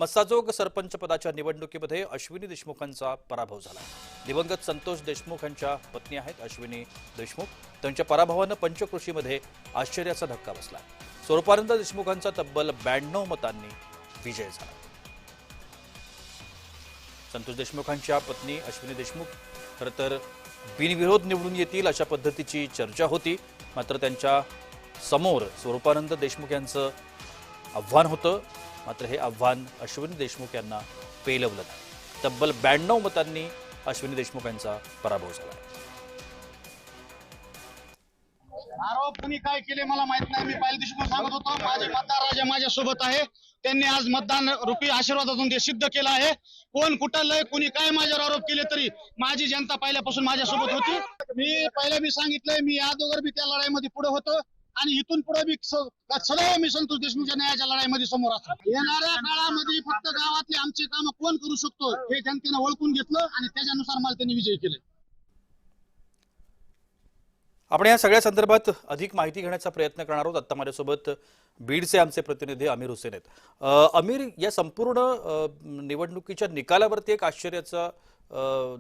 मस्साजोग सरपंच पदाच्या निवडणुकीमध्ये अश्विनी देशमुखांचा पराभव झाला। दिवंगत संतोष देशमुख यांच्या पत्नी आहेत अश्विनी देशमुख। त्यांच्या पराभवानं पंचकृषीमध्ये आश्चर्याचा धक्का बसला। स्वरूपानंद देशमुखांचा तब्बल 92 मतांनी विजय झाला। संतोष देशमुखांच्या पत्नी अश्विनी देशमुख खरं तर बिनविरोध निवडून येतील अशा पद्धतीची चर्चा होती, मात्र त्यांच्या समोर स्वरूपानंद देशमुख यांचं आव्हान होतं। मात्र हे आव्हान अश्विनी देशमुख यांना पेलवलं नाही। तब्बल 92 मतांनी अश्विनी देशमुख यांचा पराभव झाला। आरोप कोणी काय केले मला माहित नाही। मी पहिल्या दिवशी पण सांगत होतो, माझे मतदार राजा माझ्या सोबत आहे। त्यांनी आज मतदान रूपी आशीर्वादातून ते सिद्ध केलं आहे। कोण कुठलंय कोणी काय माझ्यावर आरोप केले तरी माझी जनता पहिल्यापासून माझ्या सोबत होती। मी सांगितलंय, मी अगोदर बी त्या लढाईमध्ये पुढे होतो आणि इथून पुढे बी सदैव मी संतोष देशमुखच्या न्यायाच्या लढाईमध्ये समोर असतो। येणाऱ्या काळामध्ये फक्त गावातले आमचे काम कोण करू शकतो हे जनतेने ओळखून घेतलं आणि त्याच्यानुसार मला त्यांनी विजयी केले। आपण या सगळ्या संदर्भात अधिक माहिती घेण्याचा प्रयत्न करणार आहोत। आता माझ्यासोबत बीडचे आमचे प्रतिनिधी अमीर हुसेन आहेत। अमीर, या संपूर्ण निवडणुकीच्या निकालावरती एक आश्चर्याचा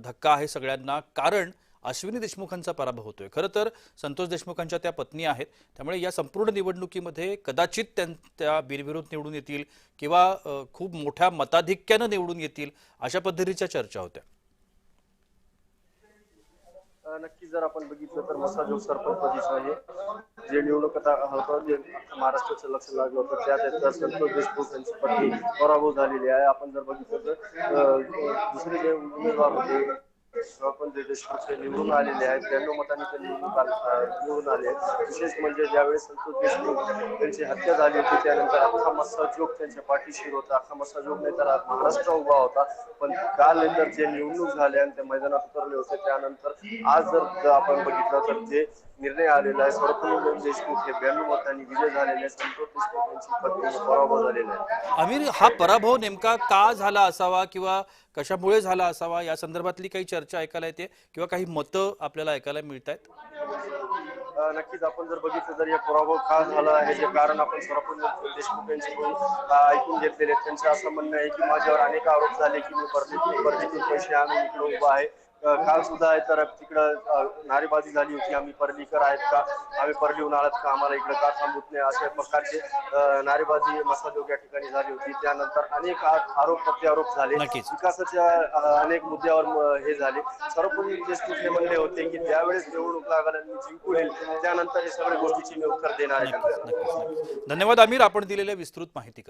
धक्का आहे सगळ्यांना, कारण अश्विनी देशमुखांचा पराभव होतोय। खरं तर संतोष देशमुखांच्या त्या पत्नी आहेत, त्यामुळे या संपूर्ण निवडणुकीमध्ये कदाचित त्या बिनविरोध निवडून येतील किंवा खूप मोठ्या मताधिक्यानं निवडून येतील अशा पद्धतीच्या चर्चा होत्या। नक्की जर आपण बघितलं तर मस्साजोग सरपंच पदाचं आहे जे निवडणूक होतं, जे महाराष्ट्राचं लक्ष लागलं होतं, त्यात संतोष देशमुख यांची पत्नी पराभव झालेली आहे। आपण जर बघितलं तर दुसरे जे उमेदवार होते सरपंच देशमुख हे निवडून आलेले आहेत, 92 मतांनी ते निवडून आले आहेत। विशेष म्हणजे ज्यावेळेस संतोष देशमुख यांची हत्या झाली होती त्यानंतर अख्खा मस्साजोग त्यांच्या पाठीशी होता। अख्खा मस्साजोग नाही तर महाराष्ट्र उभा होता। पण काल नंतर जे निवडणूक झाले आणि ते मैदानात उतरले होते त्यानंतर आज जर आपण बघितलं तर जे निर्णय आलेला आहे, स्वरूपानंद देशमुख हे 92 मतांनी विजय झालेले आहे। संतोष देशमुख यांची पत्नी पराभव झालेला आहे। अमीर, हा पराभव नेमका का झाला असावा किंवा कशामुळे झाला असावा या संदर्भातली काही चर्चा ऐकायला येते किंवा काही मतं आपल्याला ऐकायला मिळतात? नक्कीच आपण जर बघितलं तर या पराभव का झाला आहे जे कारण आपण स्वरूपानंद देशमुख यांच्याकडून ऐकून घेतलेले। त्यांचं असं म्हणणं आहे की माझ्यावर अनेक आरोप झाले की मी परलीतून पैसे आणून इकडे उभा आहे। काल सुद्धा आहे तर तिकडं नारेबाजी झाली होती, आम्ही परलीकर आहेत का, आम्ही परलीहून आलात का, आम्हाला इकडे का थांबवत नाही, अशा प्रकारचे नारेबाजी मस्साजोग या ठिकाणी झाली होती। त्यानंतर अनेक आरोप प्रत्यारोप झाले, विकासाच्या अनेक मुद्द्यावर हे झाले। सरपंच देशमुख हे म्हणले होते की त्यावेळेस निवडणूक लागल्याने मी जिंकून येईल, त्यानंतर हे सगळ्या गोष्टीची मी उत्तर देणार आहे। धन्यवाद अमीर, आपण दिलेल्या विस्तृत माहिती कर